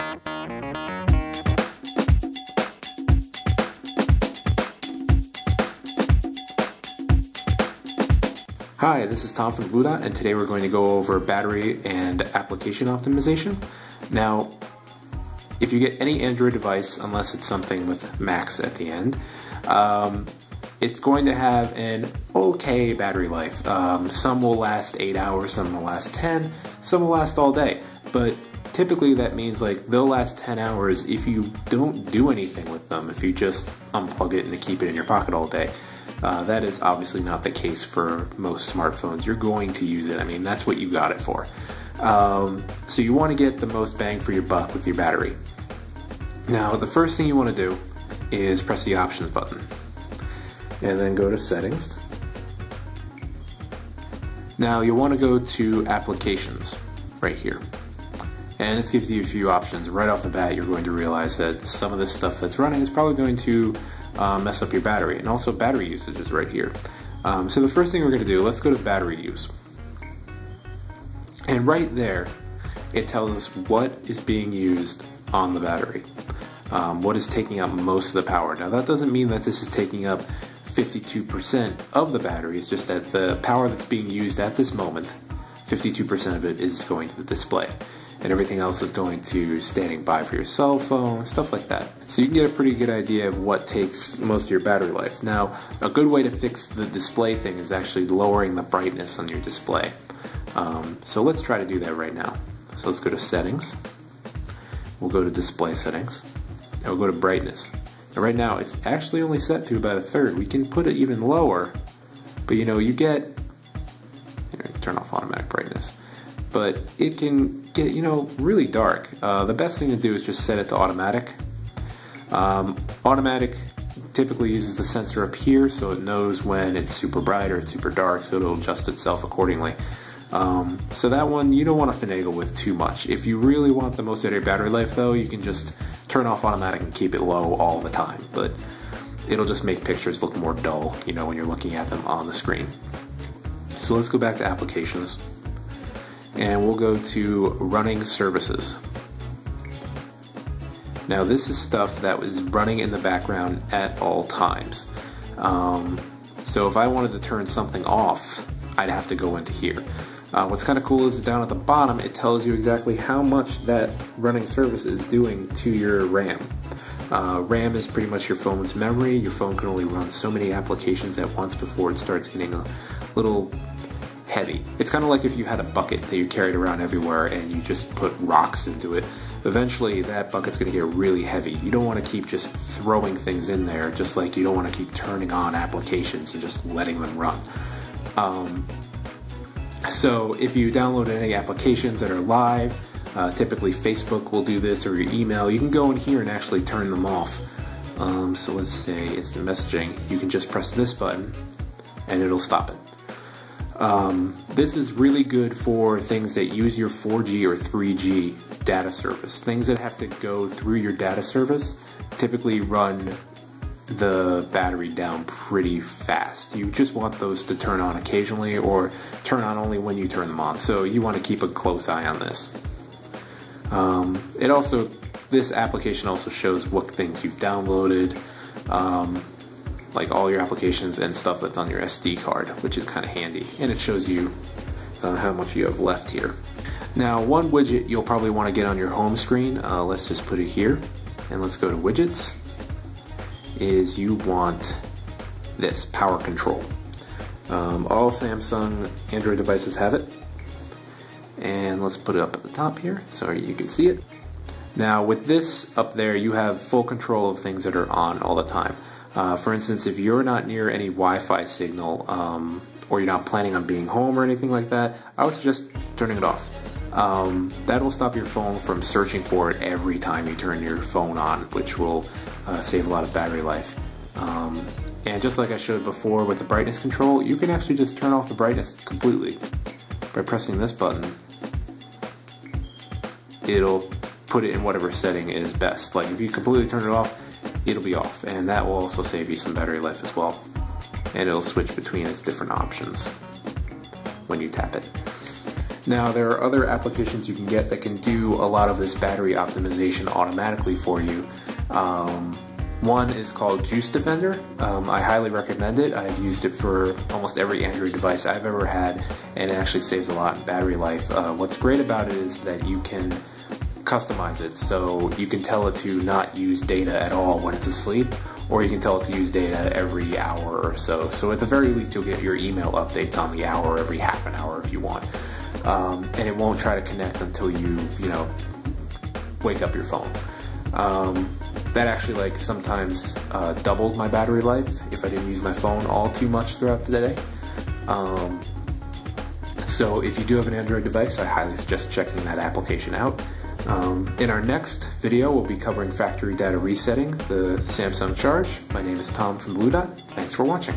Hi, this is Tom from Blue Dot, and today we're going to go over battery and application optimization. Now, if you get any Android device, unless it's something with Max at the end, it's going to have an okay battery life. Some will last 8 hours, some will last 10, some will last all day. But typically that means like they'll last 10 hours if you don't do anything with them, if you just unplug it and keep it in your pocket all day. That is obviously not the case for most smartphones. You're going to use it. I mean, that's what you got it for. So you want to get the most bang for your buck with your battery. Now, the first thing you want to do is press the options button and then go to settings. Now you'll want to go to applications right here. And this gives you a few options. Right off the bat, you're going to realize that some of this stuff that's running is probably going to mess up your battery, and also battery usage is right here. So the first thing we're going to do, let's go to battery use. And right there, it tells us what is being used on the battery. What is taking up most of the power. Now that doesn't mean that this is taking up 52% of the battery, it's just that the power that's being used at this moment, 52% of it is going to the display. And everything else is going to standing by for your cell phone, stuff like that. So you can get a pretty good idea of what takes most of your battery life. Now, a good way to fix the display thing is actually lowering the brightness on your display. So let's try to do that right now. So let's go to settings. We'll go to display settings. And we'll go to brightness. Now right now, it's actually only set to about 1/3. We can put it even lower, but you know, you get, turn off automatic brightness. But it can get, really dark. The best thing to do is just set it to automatic. Automatic typically uses the sensor up here, so it knows when it's super bright or it's super dark, so it'll adjust itself accordingly. So that one you don't want to finagle with too much. If you really want the most out of your battery life though, you can just turn off automatic and keep it low all the time. But it'll just make pictures look more dull, when you're looking at them on the screen. So let's go back to applications. And we'll go to running services. Now this is stuff that was running in the background at all times. So if I wanted to turn something off, I'd have to go into here. What's kind of cool is down at the bottom, it tells you exactly how much that running service is doing to your RAM. RAM is pretty much your phone's memory. Your phone can only run so many applications at once before it starts getting a little heavy. It's kind of like if you had a bucket that you carried around everywhere and you just put rocks into it. Eventually that bucket's going to get really heavy. You don't want to keep just throwing things in there, just like you don't want to keep turning on applications and just letting them run. So if you download any applications that are live, typically Facebook will do this, or your email, you can go in here and actually turn them off. So let's say it's the messaging. You can just press this button and it'll stop it. This is really good for things that use your 4G or 3G data service. Things that have to go through your data service typically run the battery down pretty fast. You just want those to turn on occasionally or turn on only when you turn them on. So you want to keep a close eye on this. This application also shows what things you've downloaded, like all your applications and stuff that's on your SD card, which is kind of handy. And it shows you how much you have left here. Now, one widget you'll probably want to get on your home screen, let's just put it here, and let's go to widgets, is you want this, power control. All Samsung Android devices have it. And let's put it up at the top here so you can see it. Now with this up there, you have full control of things that are on all the time. For instance, if you're not near any Wi-Fi signal, or you're not planning on being home or anything like that, I would suggest turning it off. That will stop your phone from searching for it every time you turn your phone on, which will save a lot of battery life. And just like I showed before with the brightness control, you can actually just turn off the brightness completely. By pressing this button, it'll put it in whatever setting is best. Like if you completely turn it off, it'll be off, and that will also save you some battery life as well. And it'll switch between its different options when you tap it. Now, there are other applications you can get that can do a lot of this battery optimization automatically for you. One is called Juice Defender. I highly recommend it. I've used it for almost every Android device I've ever had, and it actually saves a lot in battery life. What's great about it is that you can customize it, so you can tell it to not use data at all when it's asleep, or you can tell it to use data every hour or so. So at the very least, you'll get your email updates on the hour every half an hour if you want. And it won't try to connect until you wake up your phone. That actually like sometimes doubled my battery life if I didn't use my phone all too much throughout the day. So if you do have an Android device, I highly suggest checking that application out. In our next video, we'll be covering factory data resetting, the Samsung Charge. My name is Tom from Blue Dot. Thanks for watching.